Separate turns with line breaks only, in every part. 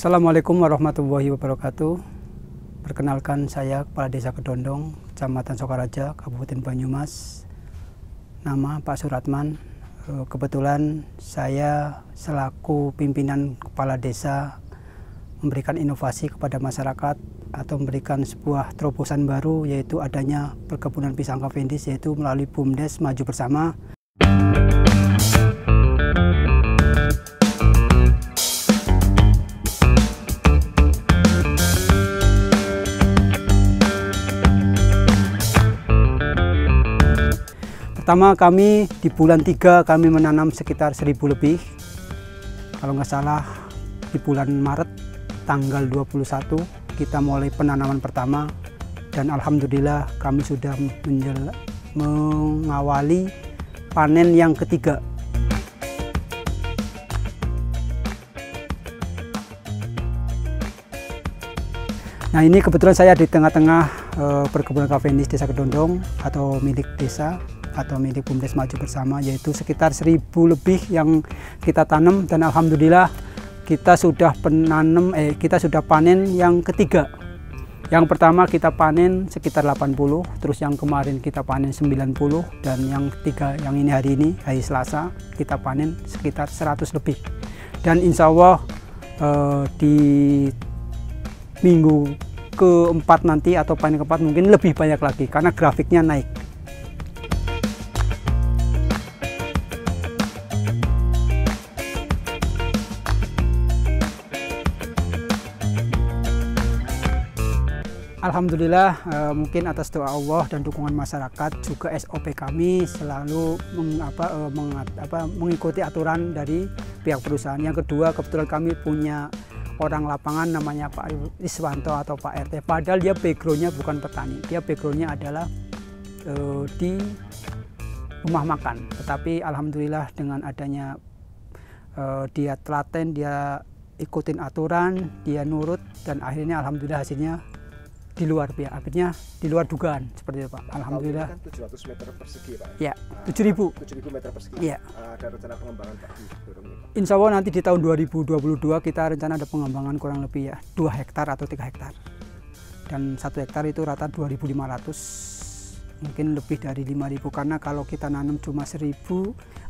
Assalamualaikum warahmatullahi wabarakatuh. Perkenalkan, saya Kepala Desa Kedondong, Kecamatan Sokaraja, Kabupaten Banyumas. Nama Pak Suratman. Kebetulan saya selaku pimpinan Kepala Desa memberikan inovasi kepada masyarakat atau memberikan sebuah terobosan baru, yaitu adanya perkebunan pisang Cavendish, yaitu melalui BUMDes Maju Bersama. Pertama, kami di bulan 3 kami menanam sekitar 1000 lebih. Kalau nggak salah di bulan Maret tanggal 21 kita mulai penanaman pertama, dan alhamdulillah kami sudah mengawali panen yang ketiga. Nah, ini kebetulan saya di tengah-tengah perkebunan Cavendish Desa Kedondong atau milik desa atau milik BUMDes Maju Bersama, yaitu sekitar 1000 lebih yang kita tanam, dan alhamdulillah kita sudah panen yang ketiga. Yang pertama kita panen sekitar 80, terus yang kemarin kita panen 90, dan yang ketiga yang ini hari Selasa kita panen sekitar 100 lebih. Dan insya Allah di minggu keempat nanti atau panen keempat mungkin lebih banyak lagi karena grafiknya naik. Alhamdulillah, mungkin atas doa Allah dan dukungan masyarakat, juga SOP kami selalu mengikuti aturan dari pihak perusahaan. Yang kedua, kebetulan kami punya orang lapangan namanya Pak Iswanto atau Pak RT, padahal dia backgroundnya bukan petani, dia backgroundnya adalah di rumah makan. Tetapi alhamdulillah dengan adanya dia telaten, dia ikutin aturan, dia nurut, dan akhirnya alhamdulillah hasilnya di luar dugaan seperti itu, Pak. Alhamdulillah.
Kan 700 meter persegi, Pak.
Ya, 7.000
meter persegi.
Ya.
Ada rencana pengembangan, Pak?
Insya Allah nanti di tahun 2022 kita rencana ada pengembangan kurang lebih 2 hektar atau 3 hektar. Dan 1 hektar itu rata 2.500, mungkin lebih dari 5.000, karena kalau kita nanam cuma 1.000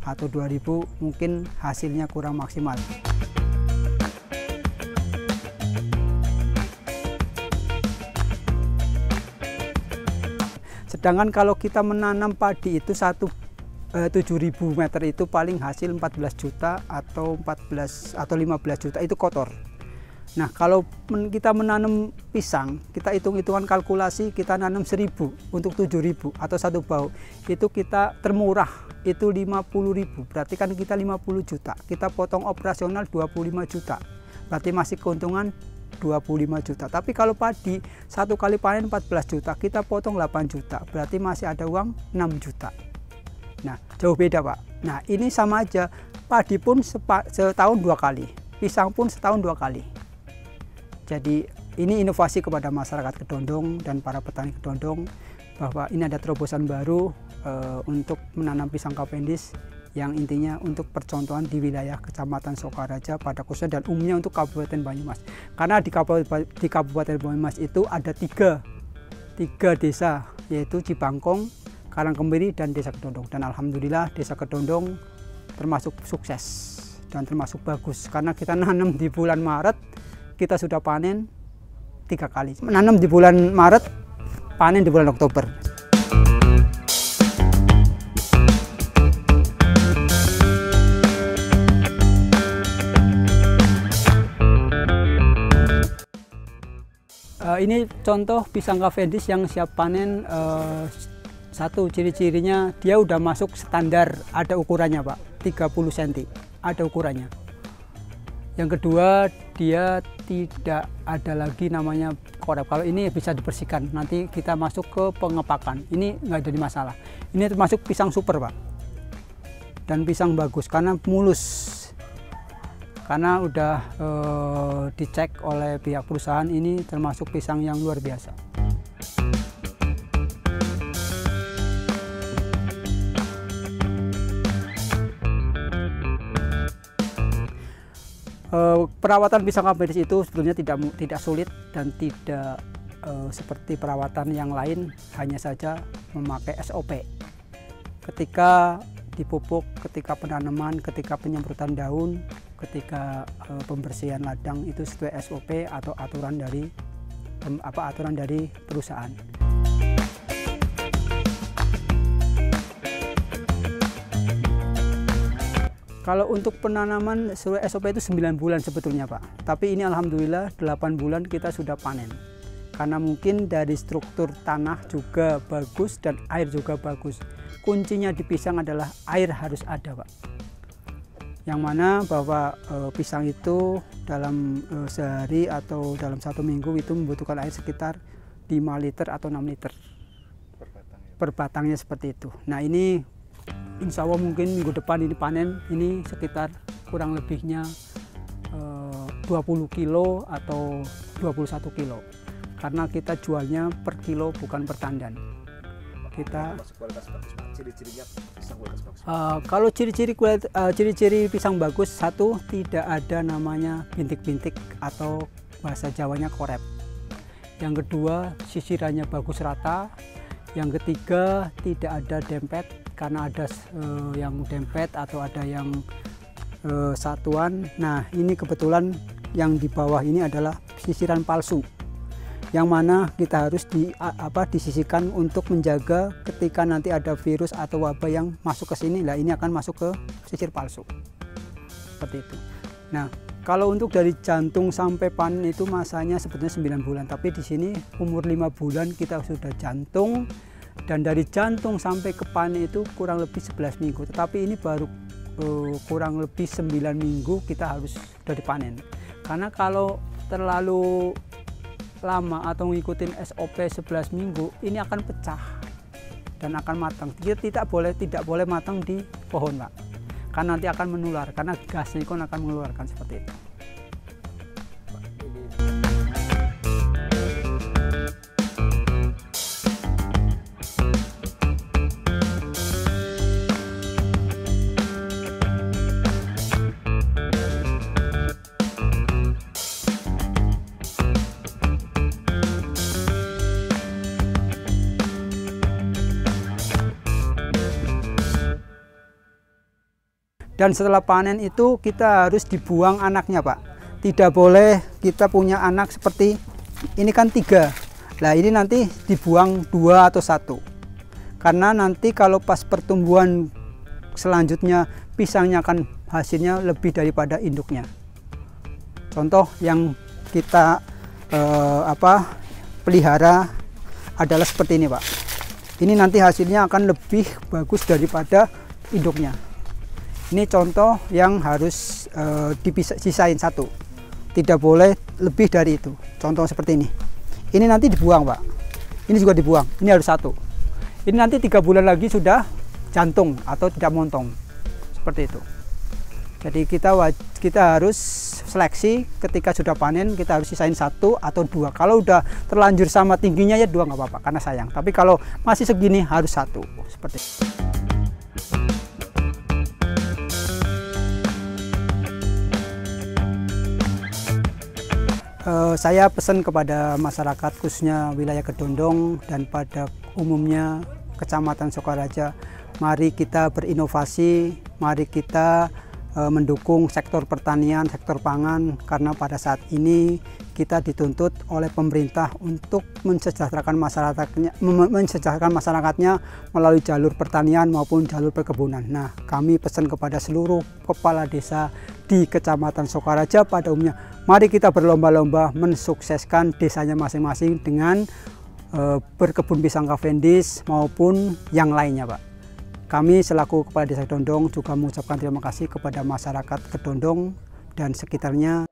atau 2.000 mungkin hasilnya kurang maksimal. Sedangkan kalau kita menanam padi itu 7.000 meter itu paling hasil 14 juta atau 15 juta itu kotor. Nah, kalau kita menanam pisang, kita hitung-hitungan kalkulasi, kita nanam 1.000 untuk 7.000 atau 1 bau, itu kita termurah itu 50.000, berarti kan kita 50 juta, kita potong operasional 25 juta, berarti masih keuntungan 25 juta. Tapi kalau padi satu kali panen 14 juta, kita potong 8 juta, berarti masih ada uang 6 juta. Nah, jauh beda, Pak. Nah, ini sama aja, padi pun setahun 2 kali, pisang pun setahun 2 kali. Jadi ini inovasi kepada masyarakat Kedondong dan para petani Kedondong, bahwa ini ada terobosan baru untuk menanam pisang Cavendish, yang intinya untuk percontohan di wilayah Kecamatan Sokaraja pada khususnya, dan umumnya untuk Kabupaten Banyumas. Karena di Kabupaten Banyumas itu ada tiga desa, yaitu Cibangkong, Karangkemiri, dan Desa Kedondong. Dan alhamdulillah Desa Kedondong termasuk sukses dan termasuk bagus, karena kita nanam di bulan Maret, kita sudah panen 3 kali. Menanam di bulan Maret, panen di bulan Oktober. Ini contoh pisang Cavendish yang siap panen. Satu, ciri-cirinya dia udah masuk standar, ada ukurannya, Pak, 30 cm, ada ukurannya. Yang kedua, dia tidak ada lagi namanya korep. Kalau ini bisa dibersihkan, nanti kita masuk ke pengepakan, ini nggak jadi masalah. Ini termasuk pisang super, Pak, dan pisang bagus karena mulus, karena udah dicek oleh pihak perusahaan, ini termasuk pisang yang luar biasa. Perawatan pisang Cavendish itu sebetulnya tidak sulit dan tidak seperti perawatan yang lain, hanya saja memakai SOP. Ketika dipupuk, ketika penanaman, ketika penyemprotan daun, ketika pembersihan ladang itu sesuai SOP atau aturan dari perusahaan. Kalau untuk penanaman sesuai SOP itu 9 bulan sebetulnya Pak. Tapi ini alhamdulillah 8 bulan kita sudah panen. Karena mungkin dari struktur tanah juga bagus dan air juga bagus. Kuncinya di pisang adalah air harus ada Pak. Yang mana bahwa pisang itu dalam sehari atau dalam 1 minggu itu membutuhkan air sekitar 5 liter atau 6 liter. Per batangnya seperti itu. Nah ini insya Allah mungkin minggu depan ini panen, ini sekitar kurang lebihnya 20 kilo atau 21 kilo. Karena kita jualnya per kilo bukan per tandan. Kita
ciri-cirinya pisang kualitas bagus.
Kalau ciri-ciri pisang bagus, satu, tidak ada namanya bintik-bintik atau bahasa Jawanya korep. Yang kedua, sisirannya bagus rata. Yang ketiga, tidak ada dempet, karena ada yang dempet atau ada yang satuan. Nah ini kebetulan yang di bawah ini adalah sisiran palsu, yang mana kita harus disisihkan untuk menjaga ketika nanti ada virus atau wabah yang masuk ke sini. Nah ini akan masuk ke sisir palsu seperti itu. Nah kalau untuk dari jantung sampai panen itu masanya sebetulnya 9 bulan, tapi di sini umur 5 bulan kita sudah jantung, dan dari jantung sampai ke panen itu kurang lebih 11 minggu. Tetapi ini baru kurang lebih 9 minggu kita harus sudah dipanen. Karena kalau terlalu lama atau ngikutin SOP 11 minggu ini akan pecah dan akan matang. Tidak boleh matang di pohon Pak. Karena nanti akan menular, karena gasnya akan mengeluarkan seperti itu. Dan setelah panen itu kita harus dibuang anaknya Pak. Tidak boleh kita punya anak seperti ini kan 3. Nah ini nanti dibuang 2 atau 1. Karena nanti kalau pas pertumbuhan selanjutnya pisangnya akan hasilnya lebih daripada induknya. Contoh yang kita pelihara adalah seperti ini Pak. Ini nanti hasilnya akan lebih bagus daripada induknya. Ini contoh yang harus sisain 1. Tidak boleh lebih dari itu. Contoh seperti ini. Ini nanti dibuang Pak. Ini juga dibuang. Ini harus 1. Ini nanti 3 bulan lagi sudah jantung atau tidak montong. Seperti itu. Jadi kita harus seleksi ketika sudah panen, kita harus sisain 1 atau 2. Kalau udah terlanjur sama tingginya ya 2 nggak apa-apa karena sayang. Tapi kalau masih segini harus 1. Seperti itu. Saya pesan kepada masyarakat khususnya wilayah Kedondong dan pada umumnya Kecamatan Sokaraja, mari kita berinovasi, mari kita mendukung sektor pertanian, sektor pangan, karena pada saat ini kita dituntut oleh pemerintah untuk mensejahterakan masyarakatnya melalui jalur pertanian maupun jalur perkebunan. Nah, kami pesan kepada seluruh kepala desa di Kecamatan Sokaraja pada umumnya, mari kita berlomba-lomba mensukseskan desanya masing-masing dengan berkebun pisang Cavendish maupun yang lainnya, Pak. Kami selaku Kepala Desa Kedondong juga mengucapkan terima kasih kepada masyarakat Kedondong dan sekitarnya.